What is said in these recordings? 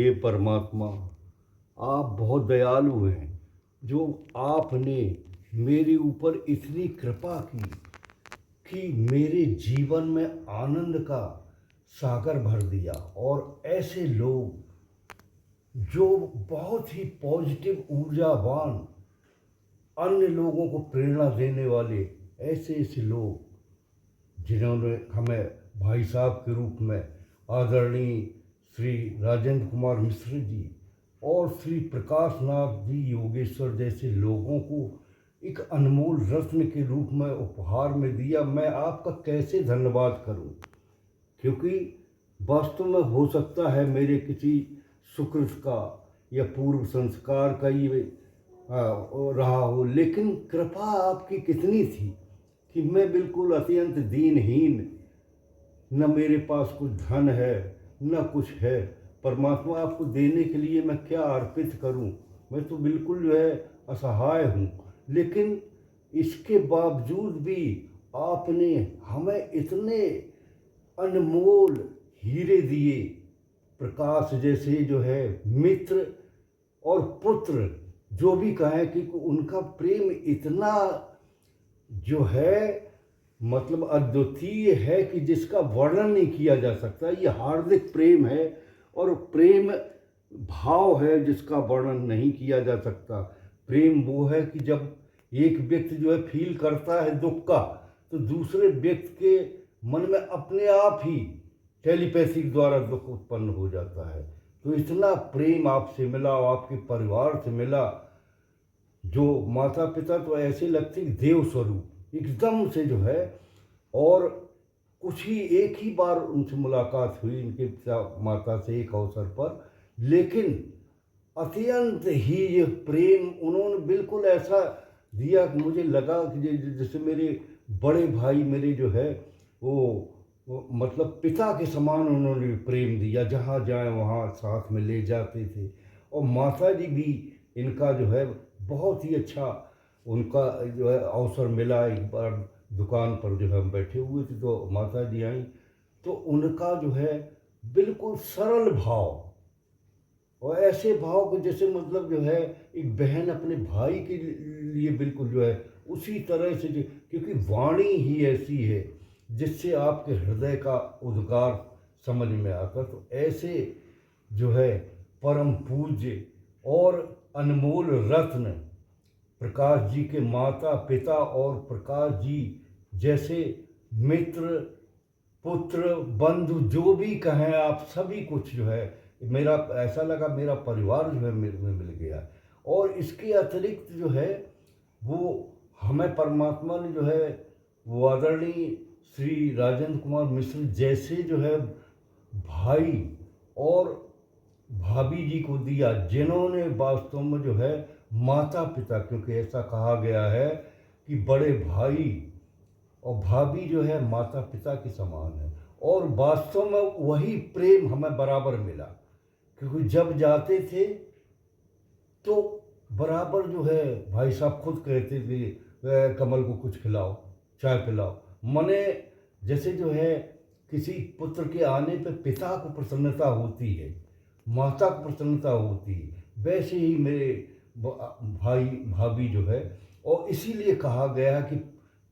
हे परमात्मा, आप बहुत दयालु हैं जो आपने मेरे ऊपर इतनी कृपा की कि मेरे जीवन में आनंद का सागर भर दिया। और ऐसे लोग जो बहुत ही पॉजिटिव ऊर्जावान, अन्य लोगों को प्रेरणा देने वाले, ऐसे ऐसे लोग जिन्होंने हमें भाई साहब के रूप में आदरणीय श्री राजेंद्र कुमार मिश्र जी और श्री प्रकाश नाथ जी योगेश्वर जैसे लोगों को एक अनमोल रत्न के रूप में उपहार में दिया। मैं आपका कैसे धन्यवाद करूं, क्योंकि वास्तव में हो सकता है मेरे किसी सुकृत का या पूर्व संस्कार का ही रहा हो, लेकिन कृपा आपकी कितनी थी कि मैं बिल्कुल अत्यंत दीनहीन, न मेरे पास कुछ धन है न कुछ है। परमात्मा, आपको देने के लिए मैं क्या अर्पित करूं, मैं तो बिल्कुल जो है असहाय हूं। लेकिन इसके बावजूद भी आपने हमें इतने अनमोल हीरे दिए, प्रकाश जैसे जो है मित्र और पुत्र, जो भी कहें कि उनका प्रेम इतना जो है मतलब अद्वितीय है कि जिसका वर्णन नहीं किया जा सकता। ये हार्दिक प्रेम है और प्रेम भाव है जिसका वर्णन नहीं किया जा सकता। प्रेम वो है कि जब एक व्यक्ति जो है फील करता है दुख का, तो दूसरे व्यक्ति के मन में अपने आप ही टेलीपैथिक द्वारा दुख उत्पन्न हो जाता है। तो इतना प्रेम आपसे मिला, आपके परिवार से मिला, जो माता पिता तो ऐसे लगते देव स्वरूप एकदम से जो है। और कुछ ही एक ही बार उनसे मुलाकात हुई इनके पिता माता से एक अवसर पर, लेकिन अत्यंत ही ये प्रेम उन्होंने बिल्कुल ऐसा दिया कि मुझे लगा कि जैसे मेरे बड़े भाई मेरे जो है वो मतलब पिता के समान उन्होंने प्रेम दिया। जहाँ जाए वहाँ साथ में ले जाते थे। और माता जी भी इनका जो है बहुत ही अच्छा उनका जो है अवसर मिला। एक बार दुकान पर जो है हम बैठे हुए थे तो माता जी आई, तो उनका जो है बिल्कुल सरल भाव और ऐसे भाव को जैसे मतलब जो है एक बहन अपने भाई के लिए बिल्कुल जो है उसी तरह से क्योंकि वाणी ही ऐसी है जिससे आपके हृदय का उद्गार समझ में आता। तो ऐसे जो है परम पूज्य और अनमोल रत्न प्रकाश जी के माता पिता और प्रकाश जी जैसे मित्र पुत्र बंधु जो भी कहें आप, सभी कुछ जो है मेरा ऐसा लगा मेरा परिवार जो है मेरे में मिल गया। और इसके अतिरिक्त जो है वो हमें परमात्मा ने जो है वो आदरणीय श्री राजेंद्र कुमार मिश्र जैसे जो है भाई और भाभी जी को दिया, जिन्होंने वास्तव में जो है माता पिता, क्योंकि ऐसा कहा गया है कि बड़े भाई और भाभी जो है माता पिता के समान है। और वास्तव में वही प्रेम हमें बराबर मिला, क्योंकि जब जाते थे तो बराबर जो है भाई साहब खुद कहते थे कमल को कुछ खिलाओ, चाय पिलाओ। मने जैसे जो है किसी पुत्र के आने पे पिता को प्रसन्नता होती है, माता को प्रसन्नता होती है, वैसे ही मेरे भाई भाभी जो है। और इसीलिए कहा गया कि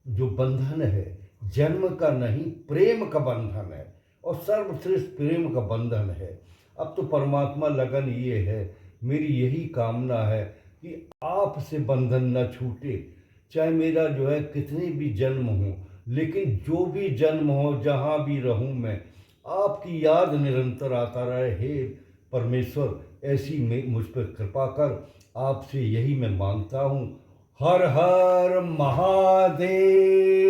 जो बंधन है जन्म का नहीं प्रेम का बंधन है और सर्वश्रेष्ठ प्रेम का बंधन है। अब तो परमात्मा लगन ये है, मेरी यही कामना है कि आपसे बंधन न छूटे, चाहे मेरा जो है कितने भी जन्म हो, लेकिन जो भी जन्म हो जहाँ भी रहूँ मैं आपकी याद निरंतर आता रहे। हे परमेश्वर, ऐसी मुझ पर कृपा कर, आपसे यही मैं मांगता हूँ। हर हर महादेव।